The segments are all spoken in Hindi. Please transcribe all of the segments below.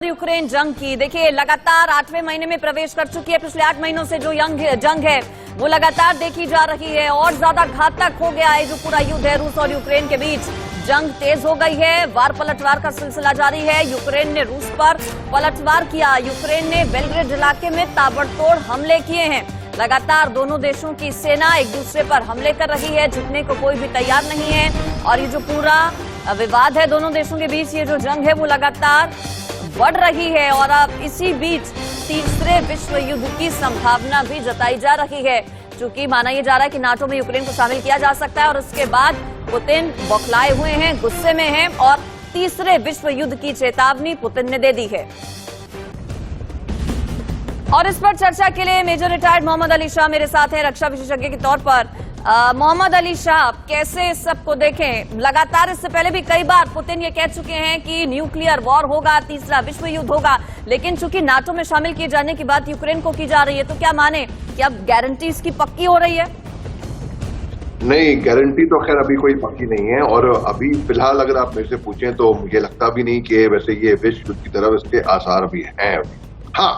यूक्रेन जंग की देखिए लगातार 8वें महीने में प्रवेश कर चुकी है। पिछले 8 महीनों से जो जंग है वो लगातार देखी जा रही है और ज्यादा घातक हो गया है। जो पूरा युद्ध है रूस और यूक्रेन के बीच, जंग तेज हो गई है। वार पलटवार का सिलसिला जारी है। यूक्रेन ने रूस पर पलटवार किया। यूक्रेन ने बेलग्रेड इलाके में ताबड़तोड़ हमले किए हैं। लगातार दोनों देशों की सेना एक दूसरे पर हमले कर रही है। झुकने को कोई भी तैयार नहीं है और ये जो पूरा विवाद है दोनों देशों के बीच, ये जो जंग है वो लगातार बढ़ रही है और अब इसी बीच तीसरे विश्व युद्ध की संभावना भी जताई जा रही है, क्योंकि माना यह जा रहा है कि नाटो में यूक्रेन को शामिल किया जा सकता है और उसके बाद पुतिन बौखलाए हुए हैं, गुस्से में हैं और तीसरे विश्व युद्ध की चेतावनी पुतिन ने दे दी है। और इस पर चर्चा के लिए मेजर रिटायर्ड मोहम्मद अली शाह मेरे साथ हैं, रक्षा विशेषज्ञ के तौर पर। मोहम्मद अली शाह, कैसे इस सबको देखें? लगातार इससे पहले भी कई बार पुतिन ये कह चुके हैं कि न्यूक्लियर वॉर होगा, तीसरा विश्व युद्ध होगा, लेकिन चूंकि नाटो में शामिल किए जाने की बात यूक्रेन को की जा रही है, तो क्या माने कि अब गारंटी इसकी पक्की हो रही है? नहीं, गारंटी तो खैर अभी कोई पक्की नहीं है और अभी फिलहाल अगर आप मेरे से पूछें तो मुझे लगता भी नहीं कि वैसे ये विश्व युद्ध की तरफ इसके आसार भी हैं। हाँ,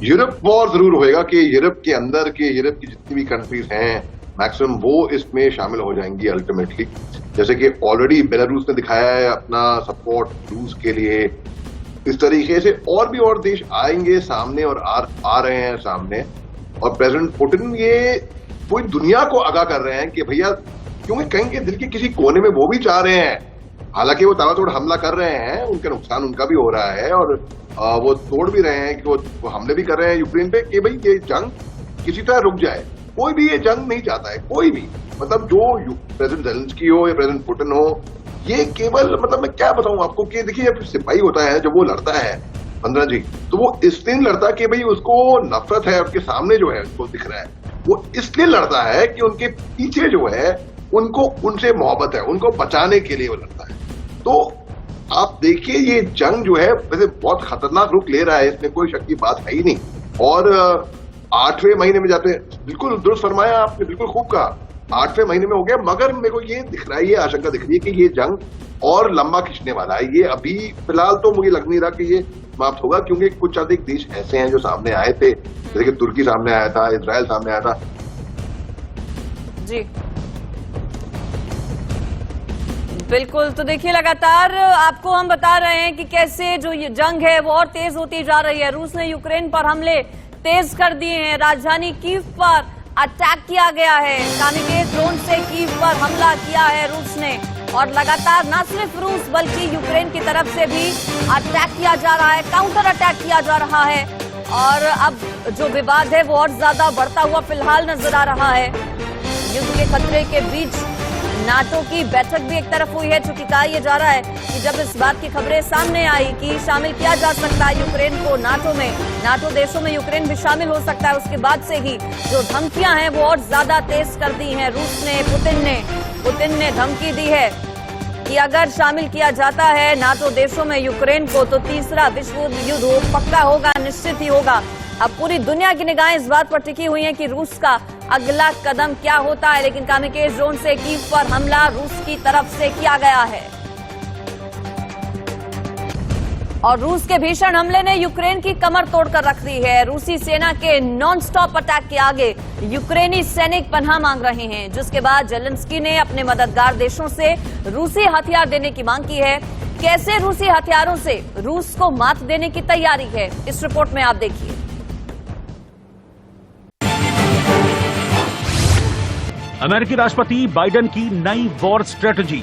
यूरोप वॉर जरूर होएगा कि यूरोप के अंदर के यूरोप की जितनी भी कंट्रीज हैं मैक्सिमम वो इसमें शामिल हो जाएंगी अल्टीमेटली। जैसे कि ऑलरेडी बेलारूस ने दिखाया है अपना सपोर्ट रूस के लिए। इस तरीके से और देश आएंगे सामने और आ रहे हैं सामने। और प्रेसिडेंट पुतिन ये पूरी दुनिया को आगाह कर रहे हैं कि भैया, क्योंकि कहीं के दिल के किसी कोने में वो भी चाह रहे हैं, हालांकि वो ताबड़तोड़ हमला कर रहे हैं, उनका नुकसान उनका भी हो रहा है और वो तोड़ भी रहे हैं कि वो हमले भी कर रहे हैं यूक्रेन पे कि भाई ये जंग किसी तरह रुक जाए। कोई भी ये जंग नहीं चाहता है, कोई भी, मतलब जो प्रेसिडेंट जेलेंस्की हो या प्रेसिडेंट पुतिन हो, ये केवल मतलब मैं क्या बताऊं आपको कि देखिए जब सिपाही होता है, जब वो लड़ता है बंदरा जी, तो वो इसलिए लड़ता है कि भाई उसको नफरत है, उसके सामने जो है उसको दिख रहा है, वो इसलिए लड़ता है कि उनके पीछे जो है उनको उनसे मोहब्बत है, उनको बचाने के लिए वो लड़ता है। तो आप देखिए ये जंग जो है वैसे बहुत खतरनाक रुख ले रहा है, इसमें कोई शक की बात है ही नहीं। और 8वें महीने में जाते, बिल्कुल दुरुस्त फरमाया आपने, बिल्कुल खूब कहा, 8वें महीने में हो गया, मगर मेरे को ये दिख रहा है, ये आशंका दिख रही है कि ये जंग और लंबा खींचने वाला है। ये अभी फिलहाल तो मुझे लग नहीं रहा कि ये समाप्त होगा, क्योंकि कुछ अधिक देश ऐसे हैं जो सामने आए थे, जैसे कि तुर्की सामने आया था, इजराइल सामने आया था। जी बिल्कुल, तो देखिए लगातार आपको हम बता रहे हैं कि कैसे जो ये जंग है वो और तेज होती जा रही है। रूस ने यूक्रेन पर हमले तेज कर दिए हैं। राजधानी कीव पर अटैक किया गया है। कामिकेज ड्रोन से कीव पर हमला किया है रूस ने और लगातार न सिर्फ रूस बल्कि यूक्रेन की तरफ से भी अटैक किया जा रहा है, काउंटर अटैक किया जा रहा है और अब जो विवाद है वो और ज्यादा बढ़ता हुआ फिलहाल नजर आ रहा है। युद्ध के खतरे के बीच नाटो की बैठक भी एक तरफ हुई है, चूंकि कहा यह जा रहा है कि जब इस बात की खबरें सामने आई कि शामिल किया जा सकता है यूक्रेन को नाटो में, नाटो देशों में यूक्रेन भी शामिल हो सकता है, उसके बाद से ही जो धमकियां हैं वो और ज्यादा तेज कर दी हैं रूस ने। पुतिन ने धमकी दी है कि अगर शामिल किया जाता है नाटो देशों में यूक्रेन को तो तीसरा विश्व युद्ध पक्का होगा, निश्चित ही होगा। अब पूरी दुनिया की निगाहें इस बात पर टिकी हुई हैं कि रूस का अगला कदम क्या होता है, लेकिन कामिकेज ड्रोन से कीव पर हमला रूस की तरफ से किया गया है और रूस के भीषण हमले ने यूक्रेन की कमर तोड़कर रख दी है। रूसी सेना के नॉन स्टॉप अटैक के आगे यूक्रेनी सैनिक पनाह मांग रहे हैं, जिसके बाद जेलेंस्की ने अपने मददगार देशों से रूसी हथियार देने की मांग की है। कैसे रूसी हथियारों से रूस को मात देने की तैयारी है, इस रिपोर्ट में आप देखिए। अमेरिकी राष्ट्रपति बाइडेन की नई वॉर स्ट्रेटजी,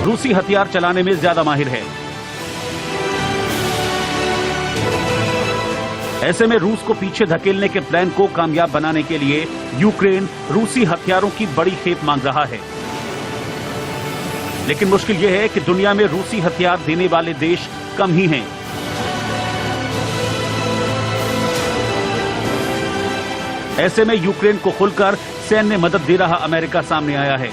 रूसी हथियार चलाने में ज्यादा माहिर है। ऐसे में रूस को पीछे धकेलने के प्लान को कामयाब बनाने के लिए यूक्रेन रूसी हथियारों की बड़ी खेप मांग रहा है। लेकिन मुश्किल यह है कि दुनिया में रूसी हथियार देने वाले देश कम ही हैं। ऐसे में यूक्रेन को खुलकर सैन्य मदद दे रहा अमेरिका सामने आया है।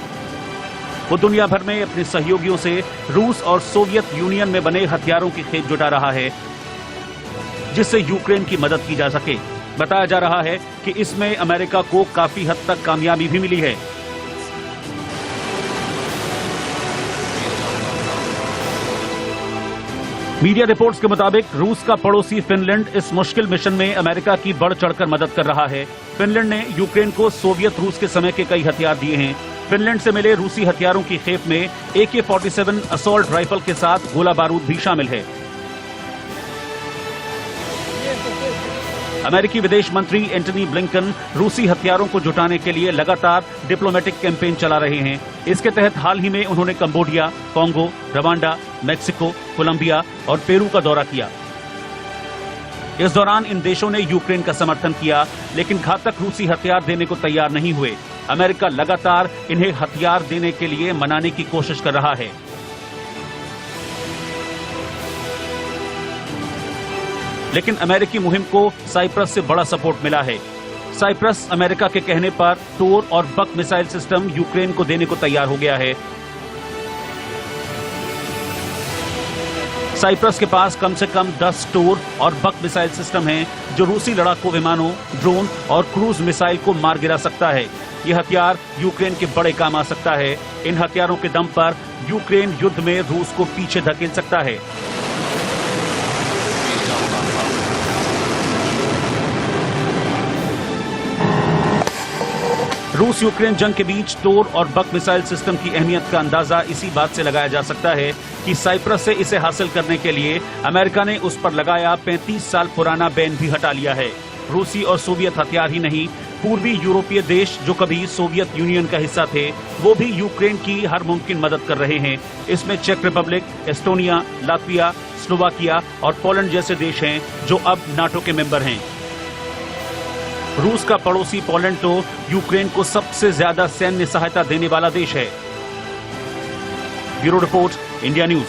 वो दुनिया भर में अपने सहयोगियों से रूस और सोवियत यूनियन में बने हथियारों की खेप जुटा रहा है, जिससे यूक्रेन की मदद की जा सके। बताया जा रहा है कि इसमें अमेरिका को काफी हद तक कामयाबी भी मिली है। मीडिया रिपोर्ट्स के मुताबिक रूस का पड़ोसी फिनलैंड इस मुश्किल मिशन में अमेरिका की बढ़ चढ़कर मदद कर रहा है। फिनलैंड ने यूक्रेन को सोवियत रूस के समय के कई हथियार दिए हैं। फिनलैंड से मिले रूसी हथियारों की खेप में AK-47 असॉल्ट राइफल के साथ गोला बारूद भी शामिल है। अमेरिकी विदेश मंत्री एंटनी ब्लिंकन रूसी हथियारों को जुटाने के लिए लगातार डिप्लोमेटिक कैंपेन चला रहे हैं। इसके तहत हाल ही में उन्होंने Cambodia, Congo, Rwanda, Mexico, Colombia और पेरू का दौरा किया। इस दौरान इन देशों ने यूक्रेन का समर्थन किया, लेकिन घातक रूसी हथियार देने को तैयार नहीं हुए। अमेरिका लगातार इन्हें हथियार देने के लिए मनाने की कोशिश कर रहा है। लेकिन अमेरिकी मुहिम को साइप्रस से बड़ा सपोर्ट मिला है। साइप्रस अमेरिका के कहने पर टोर और बक मिसाइल सिस्टम यूक्रेन को देने को तैयार हो गया है। साइप्रस के पास कम से कम 10 टोर और बक मिसाइल सिस्टम हैं, जो रूसी लड़ाकू विमानों, ड्रोन और क्रूज मिसाइल को मार गिरा सकता है। यह हथियार यूक्रेन के बड़े काम आ सकता है। इन हथियारों के दम पर यूक्रेन युद्ध में रूस को पीछे धकेल सकता है। रूस यूक्रेन जंग के बीच टोर और बक मिसाइल सिस्टम की अहमियत का अंदाजा इसी बात से लगाया जा सकता है कि साइप्रस से इसे हासिल करने के लिए अमेरिका ने उस पर लगाया 35 साल पुराना बैन भी हटा लिया है। रूसी और सोवियत हथियार ही नहीं, पूर्वी यूरोपीय देश जो कभी सोवियत यूनियन का हिस्सा थे, वो भी यूक्रेन की हर मुमकिन मदद कर रहे हैं। इसमें चेक रिपब्लिक, एस्टोनिया, लातविया, स्लोवाकिया और पोलैंड जैसे देश हैं, जो अब नाटो के मेंबर हैं। रूस का पड़ोसी पोलैंड तो यूक्रेन को सबसे ज्यादा सैन्य सहायता देने वाला देश है। Bureau report, India news.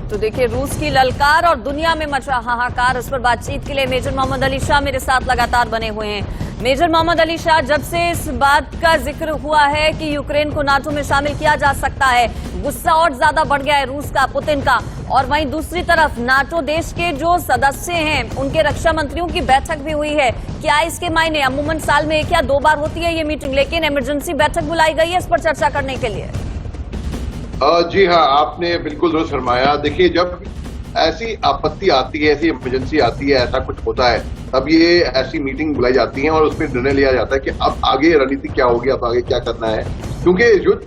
तो देखिए, रूस की ललकार और दुनिया में मचा हाहाकार। इस पर बातचीत के लिए मेजर मोहम्मद अली शाह मेरे साथ लगातार बने हुए हैं। मेजर मोहम्मद अली शाह, जब से इस बात का जिक्र हुआ है कि यूक्रेन को नाटो में शामिल किया जा सकता है, गुस्सा और ज्यादा बढ़ गया है रूस का, पुतिन का। और वहीं दूसरी तरफ नाटो देश के जो सदस्य हैं, उनके रक्षा मंत्रियों की बैठक भी हुई है। क्या इसके मायने? अमूमन साल में 1 या 2 बार होती है ये मीटिंग, लेकिन इमरजेंसी बैठक बुलाई गई है इस पर चर्चा करने के लिए। जी हाँ, आपने बिल्कुल दुरुस्त फरमाया। देखिए, जब ऐसी आपत्ति आती है, ऐसी इमरजेंसी आती है, ऐसा कुछ होता है, तब ये ऐसी मीटिंग बुलाई जाती है और उसमें निर्णय लिया जाता है कि अब आगे रणनीति क्या होगी, अब आगे क्या करना है। क्योंकि युद्ध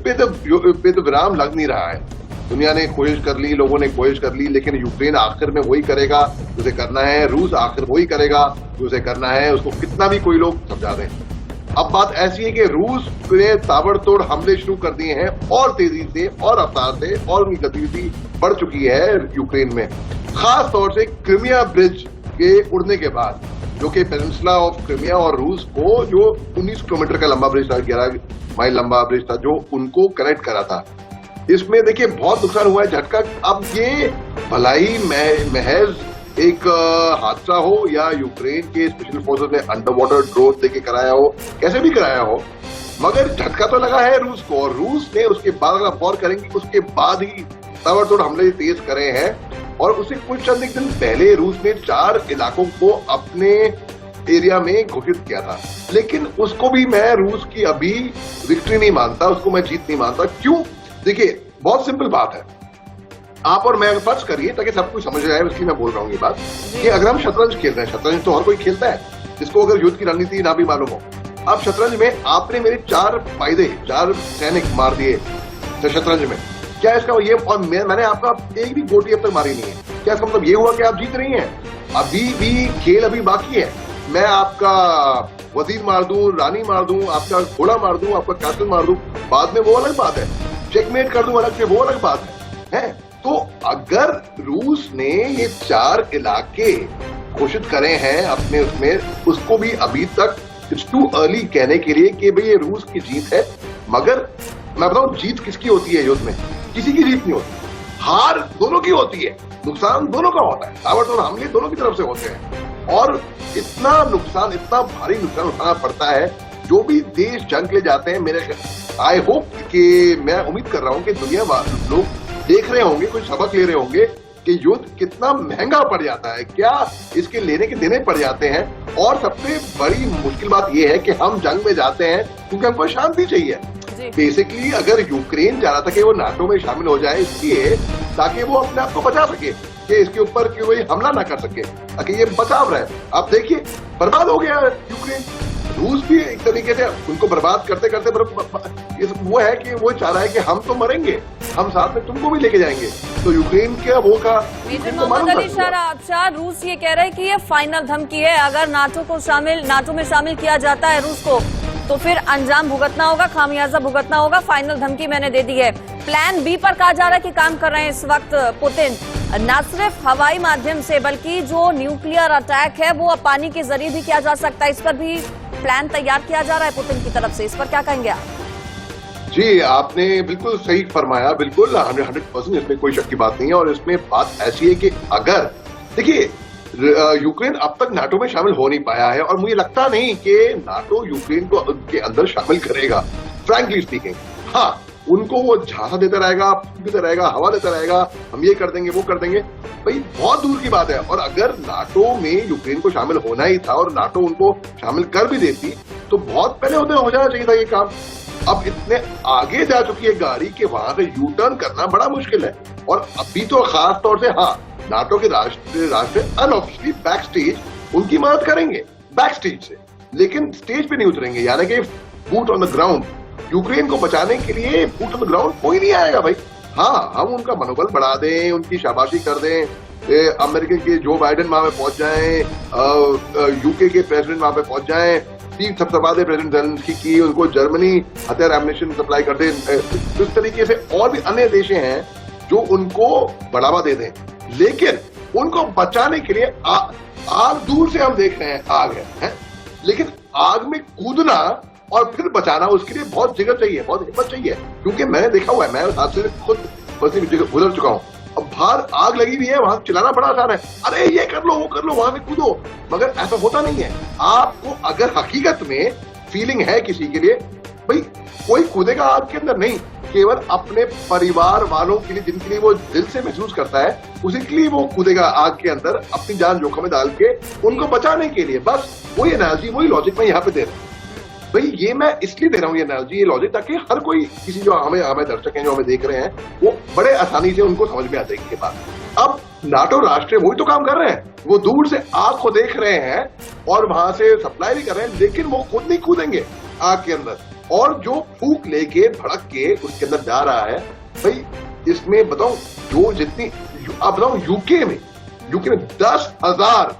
पे तो विराम लग नहीं रहा है। दुनिया ने कोशिश कर ली, लोगों ने कोशिश कर ली, लेकिन यूक्रेन आखिर में वही करेगा जो उसे करना है, रूस आखिर वही करेगा जो उसे करना है, उसको कितना भी कोई लोग समझा दें। अब बात ऐसी है कि रूस ने ताबड़तोड़ हमले शुरू कर दिए हैं और तेजी से और रफ्तार से, और उनकी गतिविधि बढ़ चुकी है यूक्रेन में। खास तौर से क्रीमिया ब्रिज के उड़ने के बाद, जो कि पेनिनसुला ऑफ क्रीमिया और रूस को, जो 19 किलोमीटर का लंबा ब्रिज था, 11 माइल लंबा ब्रिज था, जो उनको कनेक्ट करा था, इसमें देखिए बहुत नुकसान हुआ है, झटका। अब ये भलाई महज एक हादसा हो या यूक्रेन के स्पेशल फोर्सेस ने अंडर वाटर ड्रोन देके कराया हो, कैसे भी कराया हो, मगर झटका तो लगा है रूस को। और रूस ने उसके बाद, अगर आप गौर करेंगे, उसके बाद ही ताबड़तोड़ हमले तेज करे हैं। और उसे कुछ चंद दिन पहले रूस ने 4 इलाकों को अपने एरिया में घोषित किया था, लेकिन उसको भी मैं रूस की अभी विक्ट्री नहीं मानता, उसको मैं जीत नहीं मानता। क्यों? देखिए, बहुत सिंपल बात है। आप और मैं फर्ज करिए, ताकि सब कुछ समझ जाए, इसलिए मैं बोल रहा हूँ ये बात, कि अगर हम शतरंज खेल रहे हैं, शतरंज तो हर कोई खेलता है, जिसको अगर युद्ध की रणनीति ना भी मालूम हो। अब शतरंज में आपने मेरे 4 फायदे, 4 सैनिक मार दिए शतरंज में, क्या इसका ये, और मैंने आपका एक भी गोटी अब तक मारी नहीं है, क्या इसका मतलब ये हुआ कि आप जीत रही हैं? अभी भी खेल अभी बाकी है। मैं आपका वजीर मार दूं, रानी मार दूं, आपका घोड़ा मार दूं, आपका कैसल मार दूं, बाद में वो अलग बात है। चेकमेट कर दूं अलग से, वो अलग बात है। तो अगर रूस ने ये 4 इलाके घोषित करे हैं अपने उसमें, उसको भी अभी तक इट्स टू अर्ली कहने के लिए कि भाई ये रूस की जीत है। मगर मैं बताऊं, जीत किसकी होती है युद्ध में? किसी की जीत नहीं होती, हार दोनों की होती है, नुकसान दोनों का होता है, ताबड़तोड़ हमले दोनों की तरफ से होते हैं। और इतना नुकसान, इतना भारी नुकसान उठाना पड़ता है। जो भी देश जंग ले जाते हैं, मेरे आई होप कि मैं उम्मीद कर रहा हूं कि दुनिया लोग देख रहे होंगे, कुछ सबक ले रहे होंगे कि युद्ध कितना महंगा पड़ जाता है, क्या इसके लेने के देने पड़ जाते हैं। और सबसे बड़ी मुश्किल बात यह है कि हम जंग में जाते हैं क्योंकि हमको शांति चाहिए। जी। बेसिकली अगर यूक्रेन चाह रहा था कि वो नाटो में शामिल हो जाए इसलिए ताकि वो अपने आप को बचा सके कि इसके ऊपर कि वही हमला ना कर सके, ताकि ये बचाव रहे। आप देखिए बर्बाद हो गया यूक्रेन। रूस भी एक तरीके से उनको बर्बाद करते करते वो है कि वो चाह रहा है कि हम तो मरेंगे, हम साथ में तुमको भी लेके जाएंगे। तो यूक्रेन का वो का मेजर मोहम्मद अली शाह, रूस ये कह रहा है कि ये फाइनल धमकी है, अगर नाटो में शामिल किया जाता है रूस को तो फिर अंजाम भुगतना होगा, खामियाजा भुगतना होगा। फाइनल धमकी मैंने दे दी है। प्लान बी पर कहा जा रहा है कि काम कर रहे हैं इस वक्त पुतिन, न सिर्फ हवाई माध्यम से बल्कि जो न्यूक्लियर अटैक है वो अब पानी के जरिए भी किया जा सकता है। इस पर भी प्लान तैयार किया जा रहा है पुतिन की तरफ से। इस पर क्या कहेंगे आप? जी, आपने बिल्कुल सही फरमाया, बिल्कुल 100% इसमें कोई शक की बात नहीं है। और इसमें बात ऐसी है कि अगर देखिए यूक्रेन अब तक नाटो में शामिल हो नहीं पाया है और मुझे लगता नहीं कि नाटो यूक्रेन को के अंदर शामिल करेगा, फ्रैंकली स्पीकिंग। हाँ, उनको वो झांसा देता रहेगा, देता रहेगा, हवा देता रहेगा, हम ये कर देंगे वो कर देंगे, भाई बहुत दूर की बात है। और अगर नाटो में यूक्रेन को शामिल होना ही था और नाटो उनको शामिल कर भी देती तो बहुत पहले हो जाना चाहिए था ये काम। अब इतने आगे जा चुकी है गाड़ी कि वहां से यू टर्न करना बड़ा मुश्किल है। और अभी तो खास तौर से हाँ, नाटो के राष्ट्र अनऑफिशियली बैक स्टेज उनकी मदद करेंगे, बैक स्टेज से, लेकिन स्टेज पे नहीं उतरेंगे, यानी कि boot on the ground. Ukraine को बचाने के लिए बूट ऑन द ग्राउंड कोई नहीं आएगा भाई। हाँ, हम उनका मनोबल बढ़ा दें, उनकी शाबाशी कर दें, अमेरिका के जो बाइडेन वहां पे पहुंच जाएं, यूके के प्रेसिडेंट वहां पे पहुंच जाएं, तीन सबसे प्रेसिडेंट जेलेंस्की की, उनको जर्मनी हथियार एमिनेशन सप्लाई कर दें। इस तरीके से और भी अन्य देश हैं जो उनको बढ़ावा दे दें, लेकिन उनको बचाने के लिए आग दूर से हम देख रहे हैं, आग है, लेकिन आग में कूदना और फिर बचाना उसके लिए बहुत जिगर चाहिए, बहुत हिम्मत चाहिए। क्योंकि मैंने देखा हुआ है, मैं हाथ से खुद गुजर चुका हूं। अब बाहर आग लगी हुई है, वहां चिल्लाना बड़ा आसान है, अरे ये कर लो वो कर लो, वहां से कूदो, मगर ऐसा होता नहीं है। आपको अगर हकीकत में फीलिंग है किसी के लिए, भाई कोई कूदेगा आग के अंदर नहीं, केवल अपने परिवार वालों के लिए, जिनके लिए वो दिल से महसूस करता है, उसी के लिए वो कूदेगा आग के अंदर, अपनी जान जोखिम में डाल के उनको बचाने के लिए। बस वही एनालॉजी, वही लॉजिक मैं यहाँ पे दे रहा हूँ भाई। ये मैं इसलिए दे रहा हूँ ये एनालॉजी, ये लॉजिक, ताकि हर कोई किसी जो हमें दर्शक हैं जो हमें देख रहे हैं वो बड़े आसानी से उनको समझ में आ जाएगी ये बात। अब नाटो राष्ट्र वही तो काम कर रहे हैं, वो दूर से आग को देख रहे हैं और वहां से सप्लाई भी कर रहे हैं, लेकिन वो खुद नहीं कूदेंगे आग के अंदर। और जो फूंक लेके भड़क के उसके अंदर जा रहा है भाई, इसमें बताओ जो जितनी आप बताओ यूके में 10,000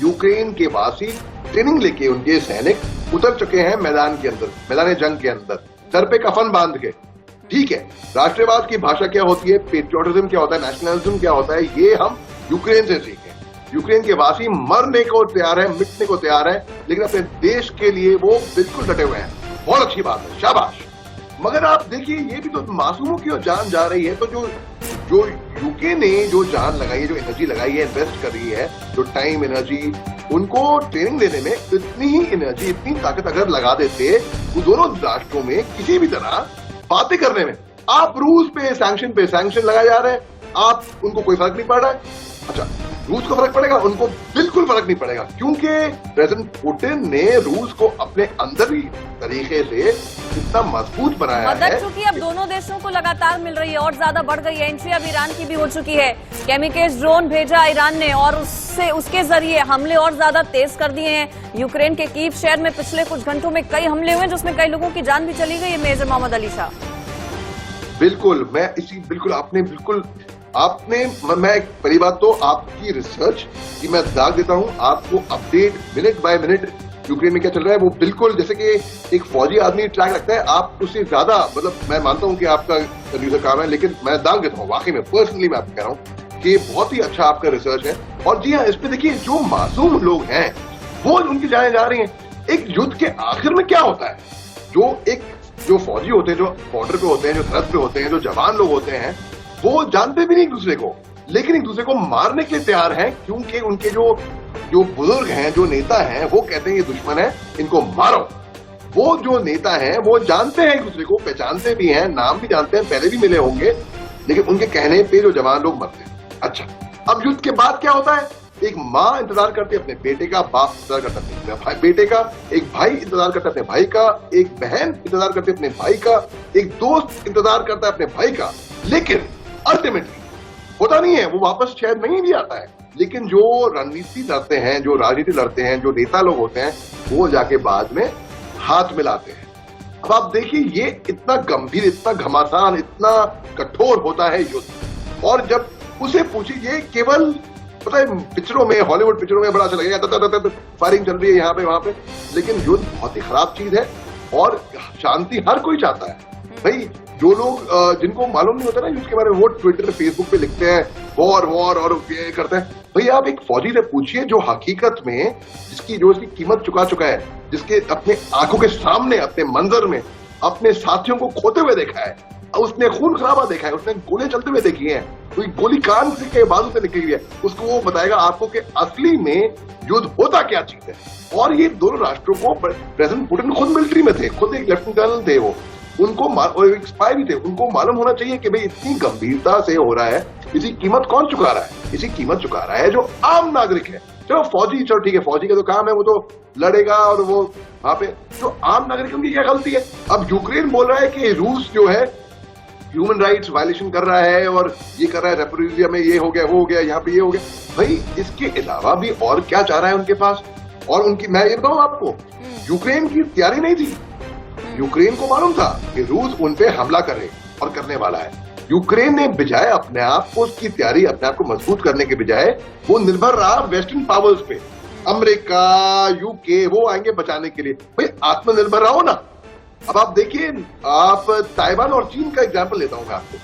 यूक्रेन के वासी ट्रेनिंग लेके उनके सैनिक उतर चुके हैं मैदान के अंदर, मैदान जंग के अंदर, सर पे कफन बांध के। ठीक है, राष्ट्रवाद की भाषा क्या होती है, पेट्रियोटिज्म क्या होता है, नेशनलिज्म क्या होता है, ये हम यूक्रेन से सीखें। यूक्रेन के वासी मरने को तैयार है, मिटने को तैयार है, लेकिन अपने देश के लिए वो बिल्कुल डटे हुए हैं। बहुत अच्छी बात है, शाबाश। मगर आप देखिए, ये भी तो मासूमों की जान जा रही है। तो जो यूके ने जो जान लगाई है, जो एनर्जी लगाई है, इन्वेस्ट कर रही है, जो टाइम एनर्जी, उनको ट्रेनिंग देने में इतनी ही एनर्जी, इतनी ताकत अगर लगा देते वो दोनों राष्ट्रों में किसी भी तरह बातें करने में, आप रूस पे सैंक्शन लगाए जा रहे हैं, आप उनको कोई फर्क नहीं पड़ रहा है। अच्छा, रूस को फर्क पड़ेगा? उनको बिल्कुल फर्क नहीं पड़ेगा, क्योंकि प्रेसिडेंट पुतिन ने रूस को अपने अंदर ही तरीके से इतना मजबूत बनाया है। मदद चूंकि अब दोनों देशों को लगातार मिल रही है और ज्यादा बढ़ गई है। एंट्री अब ईरान की भी हो चुकी है। केमिकेज ड्रोन भेजा ईरान ने और उसके जरिए हमले और ज्यादा तेज कर दिए हैं। यूक्रेन के कीव शहर में पिछले कुछ घंटों में कई हमले हुए जिसमें कई लोगों की जान भी चली गई है। मेजर मोहम्मद अली शाह, बिल्कुल, मैं पहली बात तो आपकी रिसर्च की मैं दाग देता हूं, आपको update minute by minute Ukraine में क्या चल रहा है वो बिल्कुल, जैसे कि एक फौजी आदमी ट्रैक रखता है, आप उससे ज्यादा, मतलब मैं मानता हूं कि आपका न्यूज़ काम है, लेकिन मैं दाग देता हूं, वाकई में पर्सनली मैं आपको कह रहा हूं कि बहुत ही अच्छा आपका रिसर्च है। और जी हाँ, इस पे देखिए, जो मासूम लोग हैं वो उनकी जानें जा रही हैं। एक युद्ध के आखिर में क्या होता है, जो फौजी होते हैं, जो बॉर्डर पे होते हैं, जो सरहद पे होते हैं, जो जवान लोग होते हैं, वो जानते भी नहीं एक दूसरे को, लेकिन एक दूसरे को मारने के लिए तैयार हैं, क्योंकि उनके जो बुजुर्ग हैं, जो नेता हैं, वो कहते हैं ये दुश्मन है, इनको मारो। वो जो नेता हैं वो जानते हैं एक दूसरे को, पहचानते भी हैं, नाम भी जानते हैं, पहले भी मिले होंगे, लेकिन उनके कहने पे जो जवान लोग मरते हैं। अच्छा, अब युद्ध के बाद क्या होता है? एक माँ इंतजार करती है अपने बेटे का, बाप इंतजार करता है अपने बेटे का, एक भाई इंतजार करता है अपने भाई का, एक बहन इंतजार करती है अपने भाई का, एक दोस्त इंतजार करता है अपने भाई का। लेकिन अल्टीमेटली होता नहीं है, वो वापस शायद नहीं भी आता है। लेकिन जो रणनीति लड़ते हैं, जो राजनीति लड़ते हैं, जो नेता लोग होते हैं, वो जाके बाद में हाथ मिलाते हैं। अब आप देखिए, ये इतना गंभीर, इतना घमासान, इतना कठोर होता है युद्ध। और जब उसे पूछिए, ये केवल पता है पिक्चरों में, हॉलीवुड पिक्चरों में बड़ा अच्छा लगेगा, फायरिंग चल रही है यहाँ पे वहां पे, लेकिन युद्ध बहुत ही खराब चीज है और शांति हर कोई चाहता है। भाई जो लोग जिनको मालूम नहीं होता ना युद्ध के बारे में, वो ट्विटर फेसबुक पे लिखते हैं वॉर वॉर और ये करते हैं। भाई आप एक फौजी से पूछिए जो हकीकत में इसकी कीमत चुका चुका है, जिसके अपने आंखों के सामने, अपने मंजर में अपने साथियों को खोते हुए देखा है, उसने खून खराबा देखा है, उसने गोले चलते हुए देखी है, कोई गोली कान के बाजू से निकली हुई है, उसको वो बताएगा आपको कि असली में युद्ध होता क्या चीज है। और ये दोनों राष्ट्रों को, प्रेसिडेंट पुतिन खुद मिलिट्री में थे, खुद एक लेफ्टिनेंट कर्नल थे वो, उनको एक स्पाई भी थे, उनको मालूम होना चाहिए कि भाई इतनी गंभीरता से हो रहा है, इसी कीमत कौन चुका रहा है? इसी कीमत चुका रहा है जो आम नागरिक है। चलो फौजी, चलो ठीक है, फौजी का तो काम है, वो तो लड़ेगा और वो वहां पे, जो आम नागरिक उनकी क्या गलती है? अब यूक्रेन बोल रहा है कि रूस जो है ह्यूमन राइट्स वायलेशन कर रहा है और ये कर रहा है, रेपोरिजिया में ये हो गया, वो हो गया, यहाँ पे ये हो गया। भाई इसके अलावा भी और क्या चाह रहा है उनके पास? और उनकी, मैं ये बताऊं आपको, यूक्रेन की तैयारी नहीं थी। यूक्रेन को मालूम था कि रूस उन पे हमला करे और करने वाला है। यूक्रेन ने बजाय अपने आप को, उसकी तैयारी, अपने आप को मजबूत करने के बजाय वो निर्भर रहा वेस्टर्न पावर्स पे, अमेरिका, यूके, वो आएंगे बचाने के लिए। भाई आत्मनिर्भर रहो ना। अब आप देखिए, आप ताइवान और चीन का एग्जाम्पल लेता हूं मैं आपको।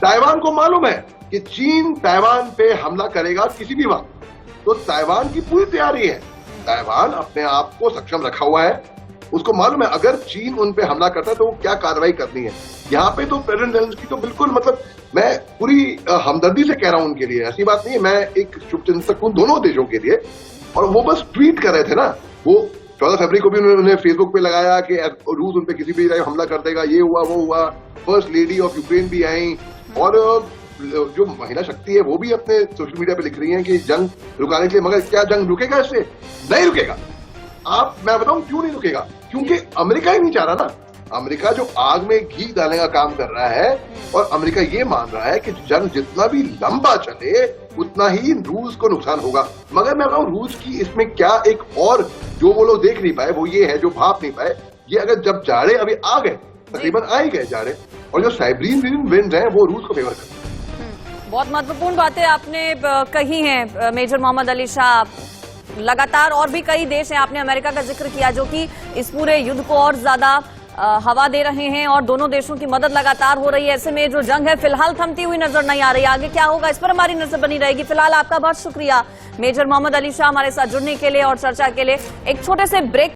ताइवान को मालूम है कि चीन ताइवान पे हमला करेगा किसी भी वक्त, तो ताइवान की पूरी तैयारी है। ताइवान अपने आप को सक्षम रखा हुआ है, उसको मालूम है अगर चीन उन पे हमला करता है तो वो क्या कार्रवाई करनी है। यहाँ पे तो प्रेसिडेंट ज़ेलेंस्की तो बिल्कुल, मतलब मैं पूरी हमदर्दी से कह रहा हूं उनके लिए, ऐसी बात नहीं है, मैं एक शुभचिंतक हूं दोनों देशों के लिए। और वो बस ट्वीट कर रहे थे ना, वो 14 फरवरी को भी उन्होंने फेसबुक पे लगाया कि रूस उन पे किसी भी तरह हमला कर देगा, ये हुआ वो हुआ। फर्स्ट लेडी ऑफ यूक्रेन भी आई और जो महिला शक्ति है वो भी अपने सोशल मीडिया पे लिख रही है कि जंग रुकाने के लिए, मगर क्या जंग रुकेगा? इससे नहीं रुकेगा। आप, मैं बताऊं क्यों नहीं रुकेगा, क्योंकि अमेरिका ही नहीं चाह रहा ना। अमेरिका जो आग में घी डालने का काम कर रहा है, और अमेरिका ये मान रहा है कि जंग जितना भी लंबा चले उतना ही रूस को नुकसान होगा। मगर मैं बताऊं रूस की इसमें क्या एक और जो वो लोग देख नहीं पाए, वो ये है, जो भाप नहीं पाए, ये अगर जब जाड़े अभी आ गए, तकरीबन आ ही गए जाड़े, और जो साइबेरियन विंड्स हैं वो रूस को फेवर करते हैं। बहुत महत्वपूर्ण बातें आपने कही हैं मेजर मोहम्मद अली शाह। लगातार और भी कई देश हैं, आपने अमेरिका का जिक्र किया, जो कि इस पूरे युद्ध को और ज्यादा हवा दे रहे हैं और दोनों देशों की मदद लगातार हो रही है। ऐसे में जो जंग है फिलहाल थमती हुई नजर नहीं आ रही। आगे क्या होगा इस पर हमारी नजर बनी रहेगी। फिलहाल आपका बहुत शुक्रिया मेजर मोहम्मद अली शाह हमारे साथ जुड़ने के लिए और चर्चा के लिए। एक छोटे से ब्रेक